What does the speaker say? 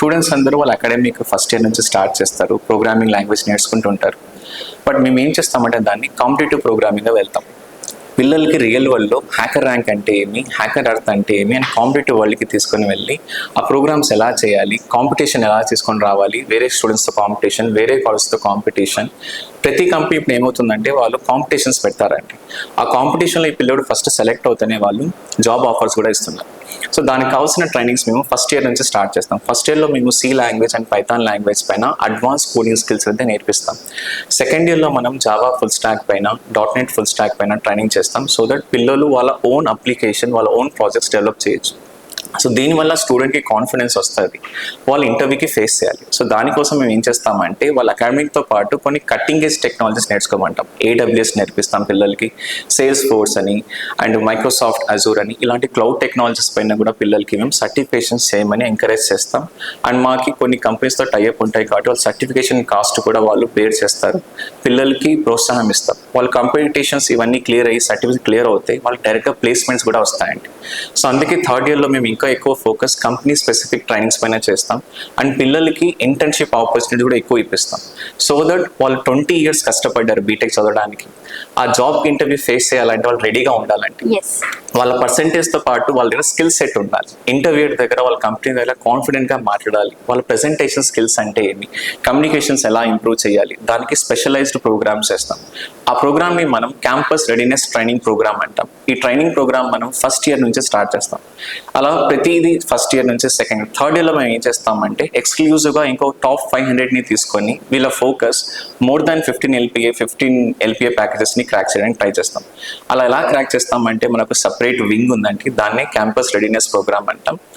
Students అందరూ వాళ్ళ academic first year నుంచి స్టార్ట్ చేస్తారు, ప్రోగ్రామింగ్ లాంగ్వేజ్ నేర్చుకుంటూ ఉంటారు. బట్ మేము ఏం చేస్తామంటే దాన్ని కాంపిటేటివ్ ప్రోగ్రామింగ్గా వెళ్తాం. పిల్లలకి రియల్ వరల్డ్లో హ్యాకర్ ర్యాంక్ అంటే ఏమి, హ్యాకర్ అర్త్ అంటే ఏమి అని కాంపిటేటివ్ వరల్డ్కి తీసుకొని వెళ్ళి ఆ ప్రోగ్రామ్స్ ఎలా చేయాలి, కాంపిటీషన్ ఎలా తీసుకొని రావాలి, వేరే స్టూడెంట్స్తో కాంపిటీషన్, వేరే కాలేజ్తో కాంపిటీషన్. ప్రతి కంపెనీ ఇప్పుడు ఏమవుతుందంటే వాళ్ళు కాంపిటీషన్స్ పెడతారండి. ఆ కాంపిటీషన్లో ఈ పిల్లడు ఫస్ట్ సెలెక్ట్ అవుతూనే వాళ్ళు జాబ్ ఆఫర్స్ కూడా ఇస్తున్నారు. సో దానికి కావాల్సిన ట్రైనింగ్స్ మేము ఫస్ట్ ఇయర్ నుంచి స్టార్ట్ చేస్తాం. ఫస్ట్ ఇయర్లో మేము C language and Python language పైన అడ్వాన్స్ కోడింగ్ స్కిల్స్ అయితే నేర్పిస్తాం. సెకండ్ ఇయర్లో మనం జావా ఫుల్ స్టాక్ పైన, .NET ఫుల్ స్టాక్ పైన ట్రైనింగ్ చేస్తాం. సో దట్ పిల్లలు వాళ్ళ ఓన్ అప్లికేషన్, వాళ్ళ ఓన్ ప్రాజెక్ట్స్ డెవలప్ చేయొచ్చు. సో దీనివల్ల స్టూడెంట్కి కాన్ఫిడెన్స్ వస్తుంది, వాళ్ళు ఇంటర్వ్యూకి ఫేస్ చేయాలి. సో దానికోసం మేము ఏం చేస్తామంటే వాళ్ళ అకాడమిక్తో పాటు కొన్ని కట్టింగ్ ఏజ్ టెక్నాలజీస్ నేర్చుకోమంటాం. AWS నేర్పిస్తాం పిల్లలకి, సేల్స్ ఫోర్స్ అని అండ్ మైక్రోసాఫ్ట్ అజూర్ అని ఇలాంటి క్లౌడ్ టెక్నాలజీస్ పైన కూడా పిల్లలకి మేము సర్టిఫికేషన్స్ చేయమని ఎంకరేజ్ చేస్తాం. అండ్ మాకి కొన్ని కంపెనీస్తో టైఅప్ ఉంటాయి కాబట్టి వాళ్ళ సర్టిఫికేషన్ కాస్ట్ కూడా వాళ్ళు బేర్ చేస్తారు. పిల్లలకి ప్రోత్సాహం ఇస్తాం. వాళ్ళ కాంపిటీషన్స్ ఇవన్నీ క్లియర్ అయ్యి సర్టిఫికేట్ క్లియర్ అవుతాయి, వాళ్ళకి డైరెక్ట్గా ప్లేస్మెంట్స్ కూడా వస్తాయండి. సో అందుకే థర్డ్ ఇయర్లో మేము ఇంకా ఎక్కువ ఫోకస్ కంపెనీ స్పెసిఫిక్ ట్రైనింగ్స్ పైన చేస్తాం. అండ్ పిల్లలకి ఇంటర్న్షిప్ ఆపర్చునిటీ కూడా ఎక్కువ ఇప్పిస్తాం. సో దట్ వాళ్ళు 20 years కష్టపడ్డారు బీటెక్ చదవడానికి, ఆ జాబ్కి ఇంటర్వ్యూ ఫేస్ చేయాలంటే వాళ్ళు రెడీగా ఉండాలంటే వాళ్ళ పర్సంటేజ్తో పాటు వాళ్ళ దగ్గర స్కిల్ సెట్ ఉండాలి. ఇంటర్వ్యూర్ దగ్గర వాళ్ళ కంపెనీ దగ్గర కాన్ఫిడెంట్గా మాట్లాడాలి. వాళ్ళ ప్రెజెంటేషన్ స్కిల్స్ అంటే ఏమి, కమ్యూనికేషన్స్ ఎలా ఇంప్రూవ్ చేయాలి, దానికి స్పెషలైజ్డ్ ప్రోగ్రామ్స్ చేస్తాం. ఆ ప్రోగ్రామ్ని మనం క్యాంపస్ రెడీనెస్ ట్రైనింగ్ ప్రోగ్రామ్ అంటాం. ఈ ట్రైనింగ్ ప్రోగ్రామ్ మనం ఫస్ట్ ఇయర్ నుంచి స్టార్ట్ చేస్తాం. అలా ప్రతిదీ ఫస్ట్ ఇయర్ నుంచి సెకండ్, థర్డ్ ఇయర్లో మేము ఏం చేస్తామంటే ఎక్స్క్లూజివ్గా ఇంకో టాప్ 500ని తీసుకొని వీళ్ళ ఫోకస్ మోర్ దాన్ 15 LPA ప్యాకేజెస్ని క్రాక్ చేయడానికి ట్రై చేస్తాం. అలా ఎలా క్రాక్ చేస్తామంటే మనకు సపరేట్ వింగ్ ఉందంటే దాన్నే క్యాంపస్ రెడీనెస్ ప్రోగ్రామ్ అంటాం.